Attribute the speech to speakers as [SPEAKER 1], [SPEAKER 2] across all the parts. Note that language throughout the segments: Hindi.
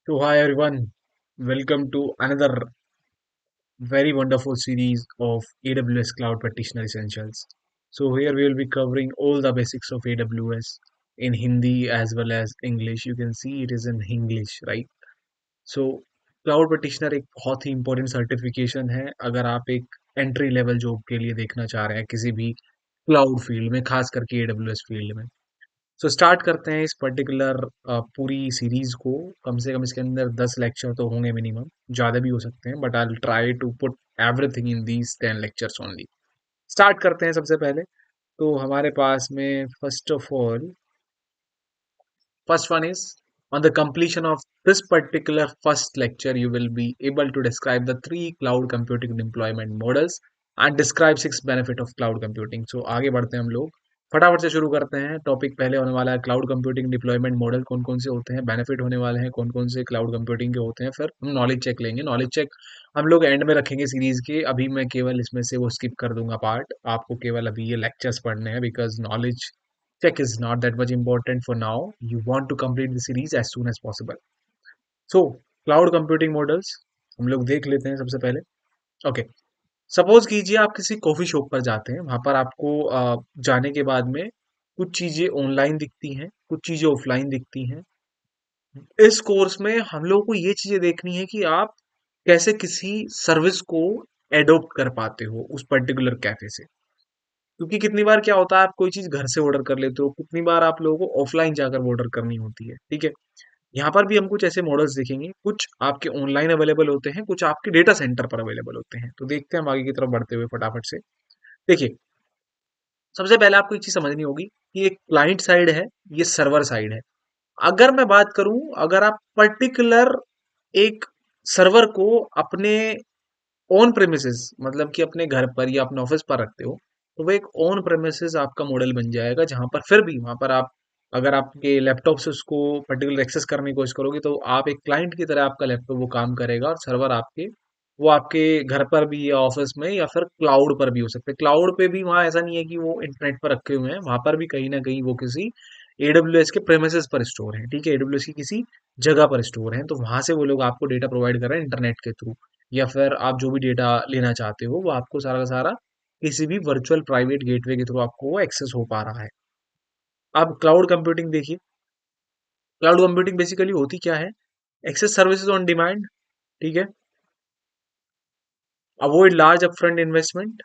[SPEAKER 1] So hi everyone, welcome to another very wonderful series of AWS Cloud Practitioner Essentials. So here we will be covering all the basics of AWS in Hindi as well as English. You can see it is in English, right? So cloud practitioner एक बहुत ही इंपॉर्टेंट सर्टिफिकेशन है अगर आप एक एंट्री लेवल जॉब के लिए देखना चाह रहे हैं किसी भी क्लाउड फील्ड में, खास करके एडब्ल्यूएस फील्ड में। सो स्टार्ट करते हैं इस पर्टिकुलर पूरी सीरीज को। कम से कम इसके अंदर 10 लेक्चर तो होंगे मिनिमम, ज़्यादा भी हो सकते हैं, but I try to put everything in these 10 lectures only. Start करते हैं सबसे पहले। तो हमारे पास में first of all, first one is, on the completion of this particular first lecture, you will be able to describe the three cloud computing deployment models and describe six benefit of cloud computing. So आगे बढ़ते हैं हम लोग, फटाफट से शुरू करते हैं। टॉपिक पहले होने वाला है क्लाउड कंप्यूटिंग डिप्लॉयमेंट मॉडल कौन कौन से होते हैं, बेनिफिट होने वाले हैं कौन कौन से क्लाउड कंप्यूटिंग के होते हैं, फिर हम नॉलेज चेक लेंगे। नॉलेज चेक हम लोग एंड में रखेंगे सीरीज के। अभी मैं केवल इसमें से वो स्किप कर दूंगा पार्ट, आपको केवल अभी ये लेक्चर्स पढ़ने हैं because knowledge check is not that much important for now. You want to complete the series as soon as possible. So cloud computing models हम लोग देख लेते हैं सबसे पहले। ओके, सपोज कीजिए आप किसी कॉफी शॉप पर जाते हैं, वहां पर आपको जाने के बाद में कुछ चीजें ऑनलाइन दिखती हैं, कुछ चीजें ऑफलाइन दिखती हैं। इस कोर्स में हम लोगों को ये चीजें देखनी है कि आप कैसे किसी सर्विस को एडोप्ट कर पाते हो उस पर्टिकुलर कैफे से। क्योंकि कितनी बार क्या होता है, आप कोई चीज घर से ऑर्डर कर लेते हो, कितनी बार आप लोगों को ऑफलाइन जाकर ऑर्डर करनी होती है। ठीक है, यहाँ पर भी हम कुछ ऐसे मॉडल्स देखेंगे, कुछ आपके ऑनलाइन अवेलेबल होते हैं, कुछ आपके डेटा सेंटर पर अवेलेबल होते हैं। तो देखते हैं हम आगे की तरफ बढ़ते हुए फटाफट से। देखिए, सबसे पहले आपको एक चीज समझनी होगी कि एक क्लाइंट साइड है, ये सर्वर साइड है। अगर मैं बात करूं, अगर आप पर्टिकुलर एक सर्वर को अपने ऑन प्रेमिसेस, मतलब कि अपने घर पर या अपने ऑफिस पर रखते हो, तो वो एक ऑन प्रेमिसेस आपका मॉडल बन जाएगा, जहां पर फिर भी वहां पर आप अगर आपके लैपटॉप से उसको पर्टिकुलर एक्सेस करने की कोशिश करोगे, तो आप एक क्लाइंट की तरह आपका लैपटॉप वो काम करेगा, और सर्वर आपके वो आपके घर पर भी या ऑफिस में या फिर क्लाउड पर भी हो सकते हैं। क्लाउड पे भी वहाँ ऐसा नहीं है कि वो इंटरनेट पर रखे हुए हैं, वहां पर भी कहीं ना कहीं वो किसी एडब्ल्यूएस के प्रेमिसेस पर स्टोर है। ठीक है, एडब्ल्यूएस की किसी जगह पर स्टोर है, तो वहां से वो लोग आपको डेटा प्रोवाइड कर रहे हैं इंटरनेट के थ्रू, या फिर आप जो भी डेटा लेना चाहते हो वो आपको सारा का सारा किसी भी वर्चुअल प्राइवेट गेटवे के थ्रू आपको वो एक्सेस हो पा रहा है। अब क्लाउड कंप्यूटिंग देखिए, क्लाउड कंप्यूटिंग बेसिकली होती क्या है? Access services on demand. ठीक है, avoid large upfront investment,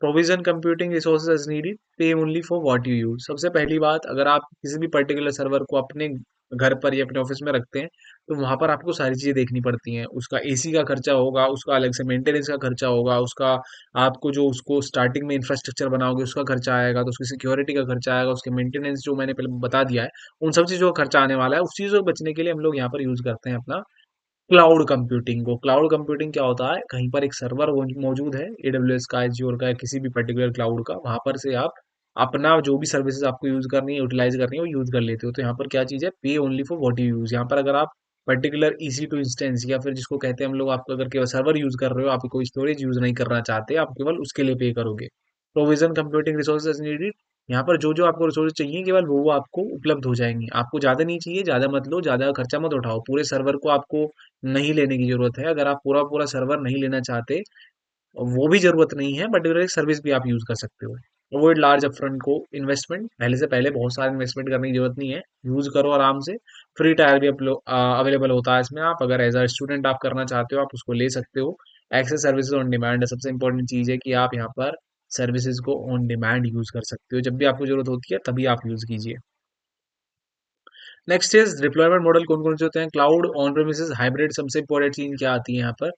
[SPEAKER 1] provision computing resources as needed, pay only for what you use. सबसे पहली बात, अगर आप किसी भी पर्टिकुलर सर्वर को अपने घर पर या अपने ऑफिस में रखते हैं, तो वहां पर आपको सारी चीजें देखनी पड़ती हैं। उसका एसी का खर्चा होगा, उसका अलग से मेंटेनेंस का खर्चा होगा, उसका आपको जो उसको स्टार्टिंग में इंफ्रास्ट्रक्चर बनाओगे उसका खर्चा आएगा, तो उसकी सिक्योरिटी का खर्चा आएगा, उसके मेंटेनेंस जो मैंने पहले बता दिया है, उन सब चीजों का खर्चा आने वाला है। उस चीजों से बचने के लिए हम लोग यहाँ पर यूज करते हैं अपना क्लाउड कंप्यूटिंग को। क्लाउड कंप्यूटिंग क्या होता है? कहीं पर एक सर्वर मौजूद है, एडब्ल्यूएस का, एज्योर का, या किसी भी पर्टिकुलर क्लाउड का, वहां पर से आप अपना जो भी सर्विसेज आपको यूज करनी है, यूटिलाइज करनी है, वो यूज कर लेते हो। तो यहाँ पर क्या चीज है? पे only for what you use. यहाँ पर अगर आप पर्टिकुलर ईसी टू इंस्टेंस, या फिर जिसको कहते हैं हम लोग, आपको अगर केवल सर्वर यूज कर रहे हो, आप कोई स्टोरेज यूज नहीं करना चाहते, आप केवल उसके लिए पे करोगे। प्रोविजन कंप्यूटिंग रिसोर्सेज नीडेड, यहाँ पर जो जो आपको रिसोर्स चाहिए केवल वो आपको उपलब्ध हो जाएंगे। आपको ज्यादा नहीं चाहिए, ज्यादा मत लो, ज्यादा खर्चा मत उठाओ। पूरे सर्वर को आपको नहीं लेने की जरूरत है। अगर आप पूरा पूरा सर्वर नहीं लेना चाहते, वो भी जरूरत नहीं है, बट सर्विस भी आप यूज कर सकते हो। अवॉइड लार्ज अपफ्रंट को इन्वेस्टमेंट, पहले से पहले बहुत सारा इन्वेस्टमेंट करने की जरूरत नहीं है, यूज करो आराम से। फ्री टायर भी अवेलेबल होता है इसमें, आप अगर एज अ स्टूडेंट आप करना चाहते हो आप उसको ले सकते हो। एक्सेस सर्विसेज ऑन डिमांड है, सबसे इंपॉर्टेंट चीज है कि आप यहाँ पर सर्विसेज को ऑन डिमांड यूज कर सकते हो, जब भी आपको जरूरत होती है तभी आप यूज कीजिए। नेक्स्ट इज डिप्लॉयमेंट मॉडल कौन कौन से होते हैं? Cloud, on premises, hybrid. सबसे इंपॉर्टेंट चीज क्या आती है यहाँ पर?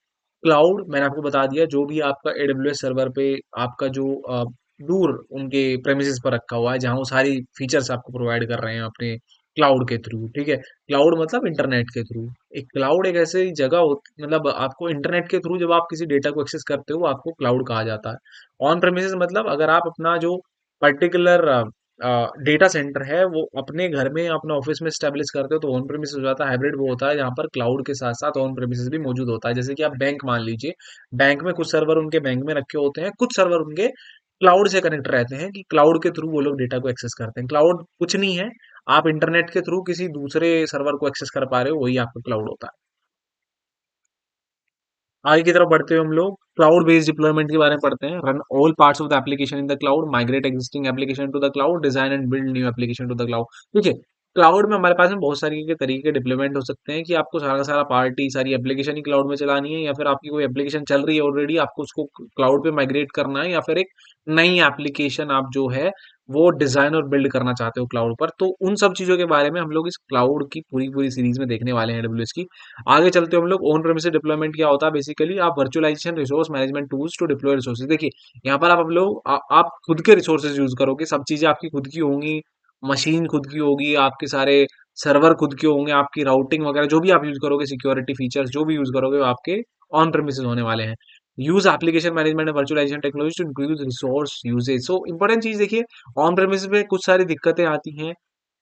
[SPEAKER 1] क्लाउड मैंने आपको बता दिया, जो भी आपका एडब्ल्यूएस सर्वर पे आपका जो दूर उनके प्रेमिसेस पर रखा हुआ है, जहाँ वो सारी फीचर्स आपको प्रोवाइड कर रहे हैं अपने क्लाउड के थ्रू। ठीक है, क्लाउड मतलब इंटरनेट के थ्रू। एक क्लाउड एक ऐसी जगह होती, मतलब आपको इंटरनेट के थ्रू जब आप किसी डेटा को एक्सेस करते हो, वो आपको क्लाउड कहा जाता है। ऑन प्रेमिसेस मतलब अगर आप अपना जो पर्टिकुलर डेटा सेंटर है वो अपने घर में या अपने ऑफिस में स्टेब्लिश करते हो, तो ऑन प्रेमिस हो जाता है। हाइब्रिड वो होता है जहाँ पर क्लाउड के साथ साथ ऑन प्रेमिस भी मौजूद होता है। जैसे कि आप बैंक मान लीजिए, बैंक में कुछ सर्वर उनके बैंक में रखे होते हैं, कुछ सर्वर उनके क्लाउड से कनेक्ट रहते हैं, कि क्लाउड के थ्रू वो लोग डेटा को एक्सेस करते हैं। क्लाउड कुछ नहीं है, आप इंटरनेट के थ्रू किसी दूसरे सर्वर को एक्सेस कर पा रहे हो, वही आपका क्लाउड होता है। आगे की तरफ बढ़ते हुए हम लोग क्लाउड बेस्ड डिप्लॉयमेंट के बारे में पढ़ते हैं। Run all parts of the application in the cloud, migrate existing application to the cloud, design and build new application to the cloud. ठीक है, क्लाउड में हमारे पास में बहुत सारी के तरीके के डिप्लॉयमेंट हो सकते हैं कि आपको सारा का सारा पार्टी सारी एप्लीकेशन ही क्लाउड में चलानी है, या फिर आपकी कोई एप्लीकेशन चल रही है ऑलरेडी, आपको उसको क्लाउड पे माइग्रेट करना है, या फिर एक नई एप्लीकेशन आप जो है वो डिजाइन और बिल्ड करना चाहते हो क्लाउड पर। तो उन सब चीजों के बारे में हम लोग इस क्लाउड की पूरी पूरी सीरीज में देखने वाले हैं, AWS की। आगे चलते हम लोग ऑन प्रेमिसेस डिप्लॉयमेंट क्या होता है। बेसिकली आप virtualization resource management tools to deploy resources. देखिए, यहाँ पर आप लोग आप खुद के रिसोर्सेज यूज करोगे, सब चीजें आपकी खुद की होंगी, मशीन खुद की होगी, आपके सारे सर्वर खुद के होंगे, आपकी राउटिंग वगैरह जो भी आप यूज करोगे, सिक्योरिटी फीचर्स जो भी यूज करोगे वो आपके ऑन प्रेमिसेस होने वाले हैं। Use application management and virtualization technology to increase resource usage. So important चीज देखिए, ऑन प्रेमिसेस में कुछ सारी दिक्कतें आती हैं।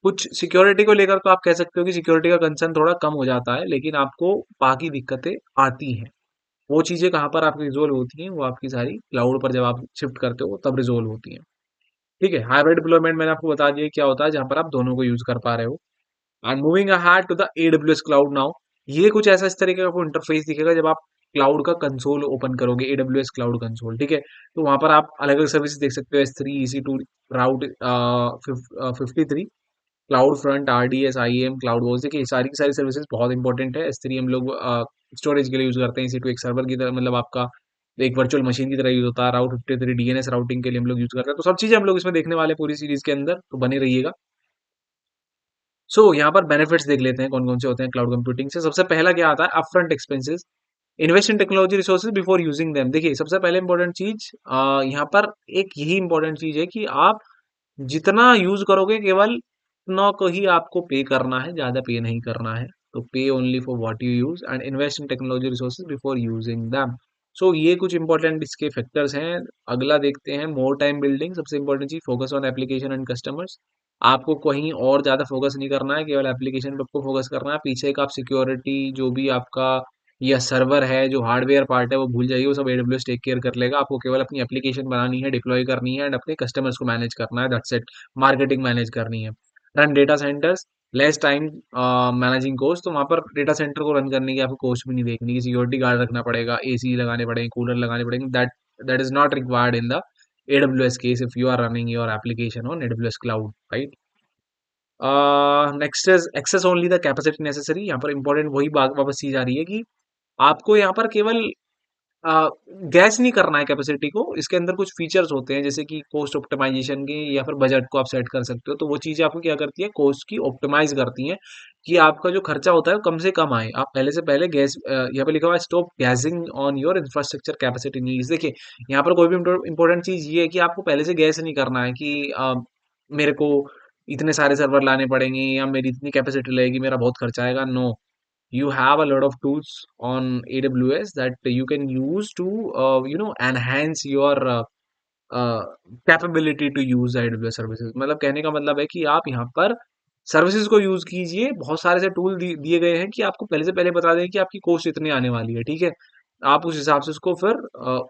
[SPEAKER 1] कुछ सिक्योरिटी को लेकर तो आप कह सकते हो कि सिक्योरिटी का कंसर्न थोड़ा कम हो जाता है, लेकिन आपको बाकी दिक्कतें आती हैं। वो चीजें कहाँ पर आपकी रिजोल्व होती हैं, वो आपकी सारी क्लाउड पर जब आप शिफ्ट करते हो तब रिजोल्व होती हैं। ठीक है, हाइब्रिड डिप्लॉयमेंट मैंने आपको बता दिया क्या होता है, जहां पर आप दोनों को यूज कर पा रहे हो। And moving ahead to the AWS cloud now. ये कुछ ऐसा इस तरीके का आपको इंटरफेस दिखेगा जब आप क्लाउड का कंसोल ओपन करोगे, AWS क्लाउड कंसोल। ठीक है, तो वहां पर आप अलग अलग सर्विसेज देख सकते हो, S3 EC2 route 53, cloud front, RDS, IAM, cloud watch. देखिए, सारी की सारी सर्विसेज बहुत इंपॉर्टेंट है। S3 हम लोग स्टोरेज के लिए यूज करते हैं, EC2 एक सर्वर की तरह, मतलब आपका एक वर्चुअल मशीन की तरह यूज होता है। राउट 53 DNS राउटिंग के लिए हम लोग यूज करते हैं। तो सब चीजें हम लोग इसमें देखने वाले हैं पूरी सीरीज के अंदर, तो बने रहिएगा। यहाँ पर बेनिफिट्स देख लेते हैं कौन कौन से होते हैं क्लाउड कंप्यूटिंग से। सबसे पहला क्या आता है, upfront expenses. Invest in technology resources before using them. देखिए, सबसे पहले इंपॉर्टेंट चीज यहाँ पर एक यही इंपॉर्टेंट चीज है कि आप जितना यूज करोगे केवल उतना को ही आपको पे करना है, ज्यादा पे नहीं करना है। तो पे only for what you use and invest in technology resources before using them. ये कुछ इंपॉर्टेंट इसके फैक्टर्स हैं। अगला देखते हैं, मोर टाइम बिल्डिंग। सबसे इंपॉर्टेंट चीज, focus on application and customers. आपको कहीं और ज्यादा फोकस नहीं करना है, केवल एप्लीकेशन पे आपको फोकस करना है। पीछे का आप सिक्योरिटी जो भी आपका या सर्वर है, जो हार्डवेयर पार्ट है, वो भूल जाइए, वो सब AWS टेक केयर कर लेगा। आपको केवल अपनी एप्लीकेशन बनानी है, डिप्लॉय करनी है एंड अपने कस्टमर्स को मैनेज करना है, दैट्स इट। मार्केटिंग मैनेज करनी है। Run data centers, less time managing cost. तो वहां पर डेटा सेंटर को रन करने की आपको कोस्ट भी नहीं देखनी, सिक्योरिटी गार्ड रखना पड़ेगा, AC लगाने पड़ेंगे, कूलर लगाने पड़ेंगे, that is not required in the AWS case if you are running your application on AWS cloud, right. Next is access only the capacity necessary. यहाँ पर इंपॉर्टेंट वही बात वापस चीज आ रही है कि आपको यहाँ पर केवल गैस नहीं करना है कैपेसिटी को। इसके अंदर कुछ फीचर्स होते हैं, जैसे कि कोस्ट ऑप्टिमाइजेशन के, या फिर बजट को आप सेट कर सकते हो। तो वो चीजें आपको क्या करती है, कोस्ट की ऑप्टिमाइज करती हैं कि आपका जो खर्चा होता है वो कम से कम आए। आप पहले से पहले गैस, यहाँ पे लिखा हुआ है stop guessing on your infrastructure capacity needs. देखिए, यहाँ पर कोई भी इंपॉर्टेंट चीज ये है कि आपको पहले से गैस नहीं करना है कि मेरे को इतने सारे सर्वर लाने पड़ेंगे, या मेरी इतनी कैपेसिटी लगेगी, मेरा बहुत खर्चा आएगा। No, you have a lot of tools on AWS that you can use to enhance your capability to use AWS services. मतलब कहने का मतलब है कि आप यहाँ पर सर्विसेज को यूज कीजिए। बहुत सारे से टूल दिए गए हैं कि आपको पहले से पहले बता दें कि आपकी कॉस्ट इतनी आने वाली है। ठीक है, आप उस हिसाब से उसको फिर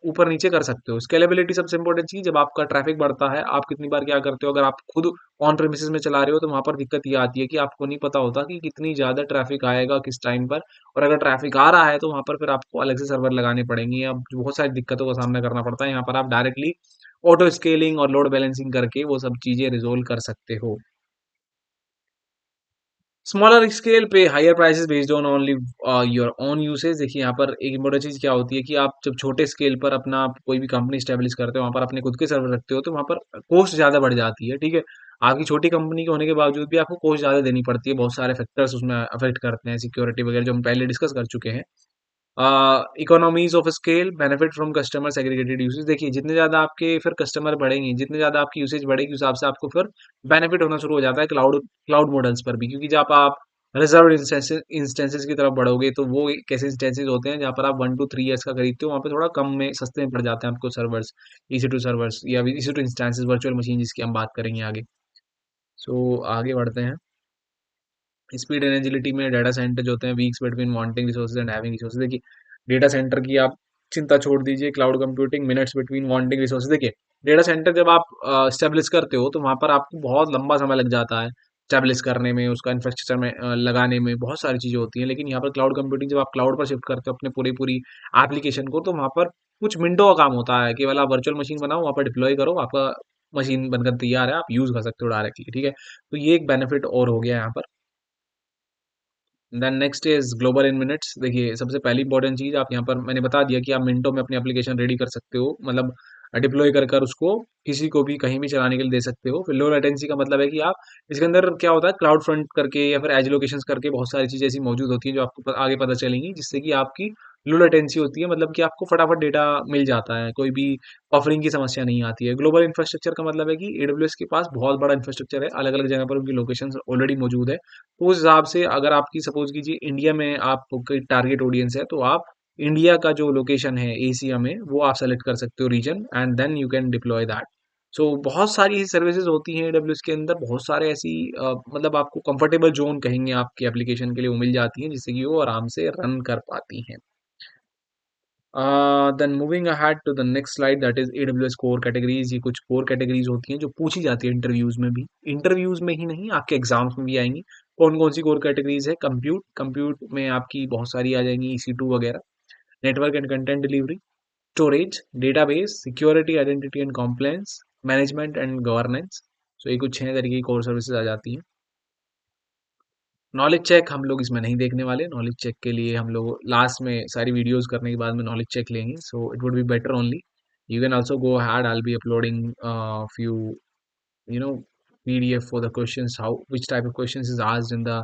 [SPEAKER 1] ऊपर नीचे कर सकते हो। स्केलेबिलिटी सबसे इंपॉर्टेंट चीज, जब आपका ट्रैफिक बढ़ता है, आप कितनी बार क्या करते हो, अगर आप खुद ऑन प्रेमिसेस में चला रहे हो तो वहां पर दिक्कत ये आती है कि आपको नहीं पता होता कि कितनी ज्यादा ट्रैफिक आएगा किस टाइम पर। और अगर ट्रैफिक आ रहा है तो वहां पर फिर आपको अलग से सर्वर लगाने पड़ेंगे, अब बहुत सारी दिक्कतों का सामना करना पड़ता है। यहाँ पर आप डायरेक्टली ऑटो स्केलिंग और लोड बैलेंसिंग करके वो सब चीजें रिजोल्व कर सकते हो। स्मॉलर स्केल पे higher prices based on only your own usage. देखिए, यहाँ पर एक इम्पोर्टेंट चीज क्या होती है कि आप जब छोटे स्केल पर अपना कोई भी कंपनी स्टेब्लिश करते हो, वहां पर अपने खुद के सर्वर रखते हो, तो वहां पर कॉस्ट ज्यादा बढ़ जाती है। ठीक है, आपकी छोटी कंपनी के होने के बावजूद भी आपको कॉस्ट ज्यादा देनी पड़ती है। बहुत सारे फैक्टर्स उसमें अफेक्ट करते हैं, सिक्योरिटी वगैरह जो हम पहले डिस्कस कर चुके हैं। Economies of scale, benefit from customer segregated usage. देखिए, जितने ज्यादा आपके फिर कस्टमर बढ़ेंगे, जितने ज्यादा आपकी यूसेज बढ़ेगी, उस हिसाब से आपको फिर बेनिफिट होना शुरू हो जाता है क्लाउड क्लाउड मॉडल्स पर भी। क्योंकि जब आप रिजर्व इंस्टेंसेस की तरफ बढ़ोगे, तो वो एक ऐसे इंस्टेंसेस होते हैं जहाँ पर आप 1 to 3 years का खरीदते हो, वहाँ पे थोड़ा कम में सस्ते में पड़ जाते हैं आपको सर्वर्स, EC2 सर्वर्स या EC2 इंस्टेंसेस, वर्चुअल मशीन जिसकी हम बात करेंगे आगे। आगे बढ़ते हैं। स्पीड एंड एजिलिटी में डाटा सेंटर जो होते हैं, weeks between wanting resources and having resources. देखिए, डेटा सेंटर की आप चिंता छोड़ दीजिए, cloud computing minutes between wanting resources. देखिए, डेटा सेंटर जब आप स्टेब्लिश करते हो तो वहां पर आपको बहुत लंबा समय लग जाता है। स्टैब्लिश करने में, उसका इंफ्रास्ट्रक्चर में लगाने में बहुत सारी चीज़ें होती हैं। लेकिन यहाँ पर क्लाउड कंप्यूटिंग जब आप क्लाउड पर शिफ्ट करते हो अपने पूरी एप्लीकेशन को, तो वहाँ पर कुछ मिनटों का काम होता है। केवल आप वर्चुअल मशीन बनाओ, वहाँ पर डिप्लॉय करो, आपका मशीन बनकर तैयार है, आप यूज़ कर सकते हो डायरेक्टली, ठीक है? तो ये एक बेनिफिट और हो गया यहाँ पर। Then next is global in minutes. देखिए सबसे पहली इंपॉर्टेंट चीज, आप यहाँ पर मैंने बता दिया कि आप मिनटों में अपनी एप्लीकेशन रेडी कर सकते हो, मतलब डिप्लॉय कर कर उसको किसी को भी कहीं भी चलाने के लिए दे सकते हो। फिर लो लेटेंसी का मतलब है कि आप इसके अंदर क्या होता है, क्लाउड फ्रंट करके या फिर एज लोकेशंस करके बहुत सारी चीजें ऐसी मौजूद होती हैं जो आपको आगे पता चलेंगी, जिससे कि आपकी लो लेटेंसी होती है, मतलब कि आपको फटाफट डेटा मिल जाता है, कोई भी बफरिंग की समस्या नहीं आती है। ग्लोबल इंफ्रास्ट्रक्चर का मतलब है कि एडब्ल्यूएस के पास बहुत बड़ा इंफ्रास्ट्रक्चर है, अलग अलग जगह पर उनकी लोकेशन ऑलरेडी मौजूद है। तो उस हिसाब से अगर आपकी सपोज कीजिए इंडिया में आपकी टारगेट ऑडियंस है, तो आप इंडिया का जो लोकेशन है एशिया में, वो आप सेलेक्ट कर सकते हो region, and then you can deploy that. So बहुत सारी ऐसी सर्विसेज होती हैं एडब्ल्यूएस के अंदर, बहुत सारे ऐसी मतलब आपको कंफर्टेबल जोन कहेंगे आपकी एप्लीकेशन के लिए, वो मिल जाती हैं जिससे कि वो आराम से रन कर पाती हैं। Then moving ahead to the next slide, that is AWS core categories. ये कुछ कोर कैटेगरीज होती हैं जो पूछी जाती है इंटरव्यूज में भी, इंटरव्यूज में ही नहीं आपके एग्जाम्स में भी आएंगी। कौन कौन सी कोर कैटेगरीज है? कंप्यूट, कंप्यूट में आपकी बहुत सारी आ जाएंगी, EC2 वगैरह। Network and content delivery, storage, database, security, identity and compliance, management and governance. So ये कुछ 6 तरीके की कोर सर्विसेज आ जाती हैं। नॉलेज चेक हम लोग इसमें नहीं देखने वाले, नॉलेज चेक के लिए हम लोग लास्ट में सारी वीडियोस करने के बाद में नॉलेज चेक लेंगे, so it would be better only. You can also go had, I be uploading few you know PDF for the questions, how which type of questions is asked in the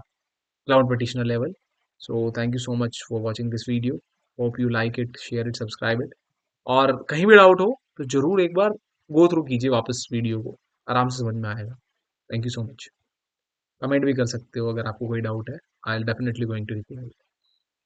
[SPEAKER 1] cloud practitioner level. So thank you so much for watching this video. Hope you like it, share it, subscribe it. और कहीं भी डाउट हो तो जरूर एक बार गो थ्रू कीजिए वापस वीडियो को, आराम से समझ में आएगा। Thank you so much. Comment भी कर सकते हो अगर आपको कोई डाउट है, I'll definitely going to reply.